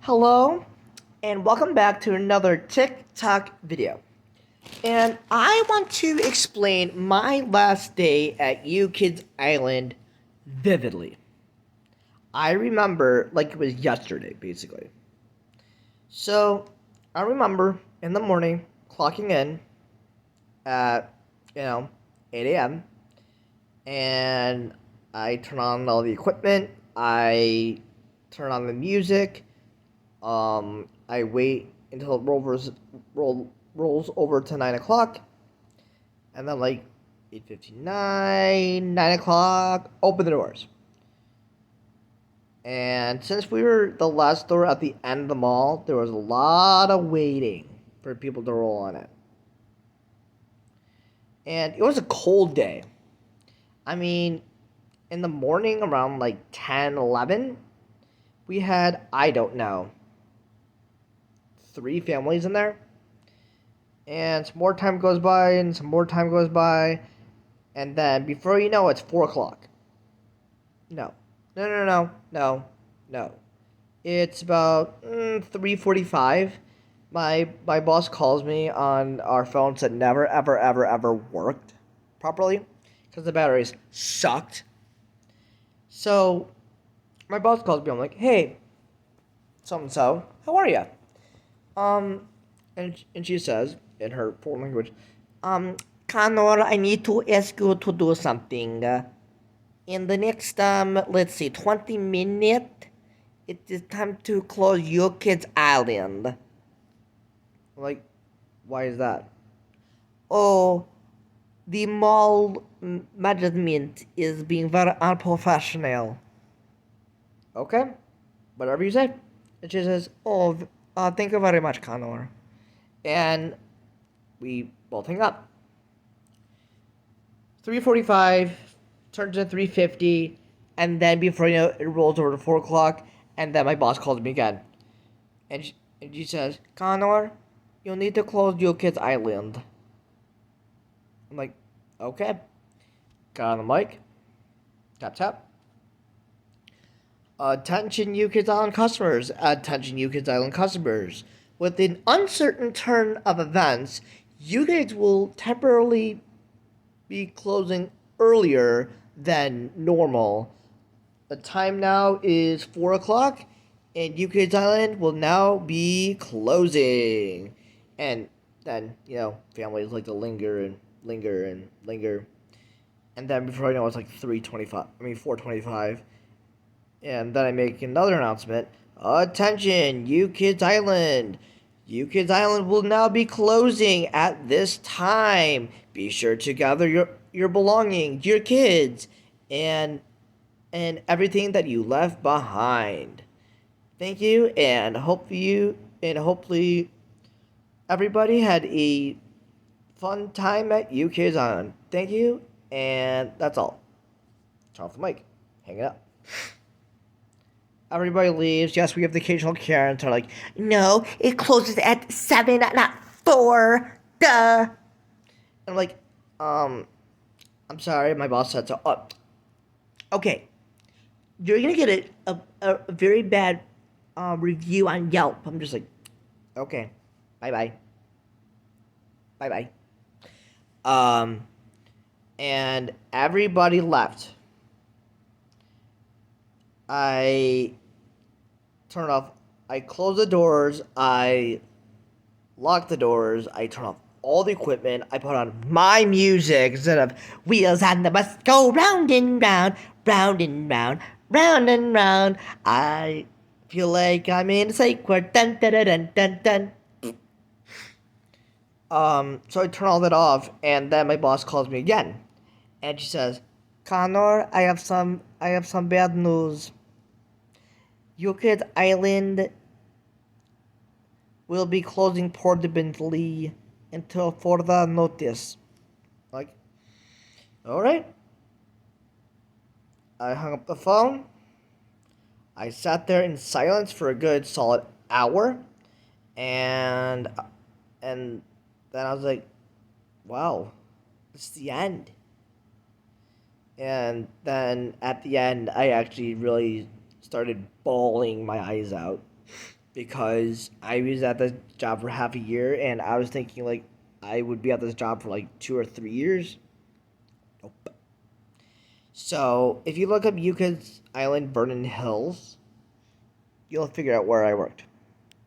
Hello, and welcome back to another TikTok video. And I want to explain my last day at You Kids Island vividly. I remember like it was yesterday, basically. So, I remember in the morning clocking in at, 8 a.m. And I turn on all the equipment, I turn on the music. I wait until it rolls over to 9 o'clock, and then like 8:59, 9 o'clock, open the doors. And since we were the last door at the end of the mall, there was a lot of waiting for people to roll on it. And it was a cold day. I mean, in the morning around like 10, 11, we had, I don't know, 3 families in there. And some more time goes by, and some more time goes by, and then before you know, it's 4 o'clock. No, no, no, no, no, no. It's about 3:45. My boss calls me on our phones that never ever ever ever worked properly because the batteries sucked. So my boss calls me. I'm like, hey, so and so, how are you? Um, and she says in her foreign language, um, Connor, I need to ask you to do something. In the next let's see, 20 minutes, it is time to close your kids' island. Like, why is that? Oh, the mall management is being very unprofessional. Okay, whatever you say. And she says, oh, thank you very much, Connor. And we both hang up. 3:45 turns to 3:50, and then before you know it rolls over to 4 o'clock, and then my boss calls me again, and she says, Connor, you need to close your kids' island. I'm like, okay. Got on the mic, tap tap. Attention, you kids island customers. Attention, you kids island customers. With an uncertain turn of events, you kids will temporarily be closing earlier than normal. The time now is 4 o'clock, and UK's Island will now be closing. And then, families like to linger and linger and linger. And then before I know it's like 4:25. And then I make another announcement. Attention, You Kids Island. You Kids Island will now be closing at this time. Be sure to gather your belongings, your kids, and everything that you left behind. Thank you, and hopefully everybody had a fun time at UK's Island. Thank you, and that's all. Turn off the mic. Hang it up. Everybody leaves. Yes, we have the occasional Karens who are like, no, it closes at 7, not 4. Duh. And I'm like, I'm sorry, my boss said so. Okay, you're gonna get a very bad review on Yelp. I'm just like, okay, bye bye, bye bye. Um, and everybody left. I turn off. I close the doors. I lock the doors. I turn off all the equipment. I put on my music instead of wheels on the bus go round and round, round and round, round and round. I feel like I'm in a sacred dun dun dun dun dun. So I turn all that off, and then my boss calls me again, and she says, "Connor, I have some bad news. Your kid's island will be closing permanently until further notice." Like, all right. I hung up the phone. I sat there in silence for a good solid hour, and and then I was like, "Wow, it's the end." And then at the end, I actually really started bawling my eyes out because I was at this job for half a year, and I was thinking like I would be at this job for like 2 or 3 years. Nope. So if you look up Yuca's Island Vernon Hills, you'll figure out where I worked.